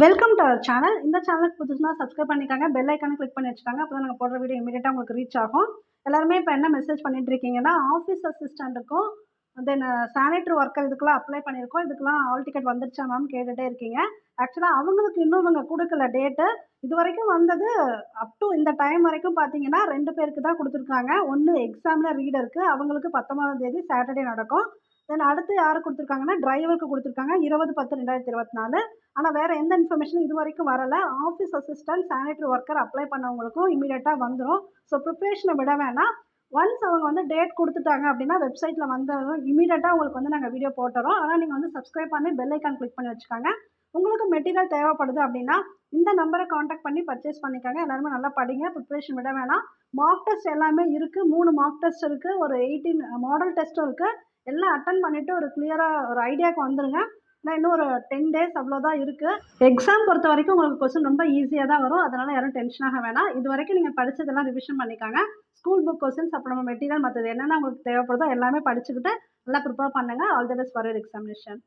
Welcome to our சேனல். இந்த சேனலுக்கு புதுசுனா சப்ஸ்கிரைப் பண்ணிக்காங்க, பெல் ஐக்கானை கிளிக் பண்ணி வச்சுக்காங்க. அப்போ தான் நாங்கள் போடுற வீடியோ இமீடியட்டாக உங்களுக்கு ரீச் ஆகும். எல்லாருமே இப்போ என்ன மெசேஜ் பண்ணிட்டு இருக்கீங்கன்னா, ஆஃபீஸ் அசிஸ்டண்ட்டுக்கும் தென் சானிட்டரி ஒர்க்கர் இதுக்கெல்லாம் அப்ளை பண்ணியிருக்கோம். இதுக்கெல்லாம் ஆல் டிக்கெட் வந்துருச்சா மேம் கேட்டுகிட்டே இருக்கீங்க. ஆக்சுவலாக அவங்களுக்கு இன்னும் இவங்க கொடுக்கல டேட்டு. இது வரைக்கும் வந்தது அப் டு இந்த டைம் வரைக்கும் பார்த்தீங்கன்னா 2 பேருக்கு தான் கொடுத்துருக்காங்க. ஒன்று எக்ஸாமில் ரீடருக்கு, அவங்களுக்கு 19ஆம் தேதி சாட்டர்டே நடக்கும். தென் அடுத்து யாருக்கு கொடுத்துருக்காங்கன்னா டிரைவருக்கு கொடுத்துருக்காங்க 20/10/2024. ஆனால் வேறு எந்த இன்ஃபர்மேஷனும் இது வரைக்கும் வரலை. Office assistant sanitary worker apply பண்ணவங்களுக்கும் இமீடியட்டாக வந்துடும். ஸோ ப்ரிப்ரேஷனை விட வேணாம். ஒன்ஸ் அவங்க வந்து டேட் கொடுத்துட்டாங்க அப்படின்னா வெப்சைட்டில் வந்ததும் இமீடியட்டாக உங்களுக்கு வந்து நாங்கள் வீடியோ போட்டுறோம். ஆனால் நீங்கள் வந்து சப்ஸ்கிரைப் பண்ணி பெல் ஐக்கான் கிளிக் பண்ணி வச்சுக்காங்க. உங்களுக்கு மெட்டீரியல் தேவைப்படுது அப்படின்னா இந்த நம்பரை காண்டாக்ட் பண்ணி பர்ச்சேஸ் பண்ணிக்காங்க. எல்லாருமே நல்லா படிங்க, ப்ரிப்ரேஷன் விட வேணாம். மார்க் டெஸ்ட் எல்லாமே இருக்குது. 3 மார்க் டெஸ்ட் இருக்குது, ஒரு 18 மாடல் டெஸ்ட்டும் இருக்குது. எல்லாம் அட்டன் பண்ணிவிட்டு ஒரு கிளியராக ஒரு ஐடியாவுக்கு வந்துடுங்க. நான் இன்னும் ஒரு 10 டேஸ் அவ்வளோதான் இருக்குது. எக்ஸாம் பொறுத்த வரைக்கும் உங்களுக்கு கொஸ்டின் ரொம்ப ஈஸியாக தான் வரும். அதனால் யாரும் டென்ஷன் ஆக வேணாம். இது வரைக்கும் நீங்கள் படித்ததெல்லாம் ரிவிஷன் பண்ணிக்காங்க. ஸ்கூல் புக் கொஸ்டின்ஸ், அப்புறம் மெட்டீரியல், மற்றது என்னென்ன உங்களுக்கு தேவைப்படுதோ எல்லாமே படிச்சுக்கிட்டு நல்லா ப்ரிப்பேர் பண்ணுங்கள். All the best for your examination.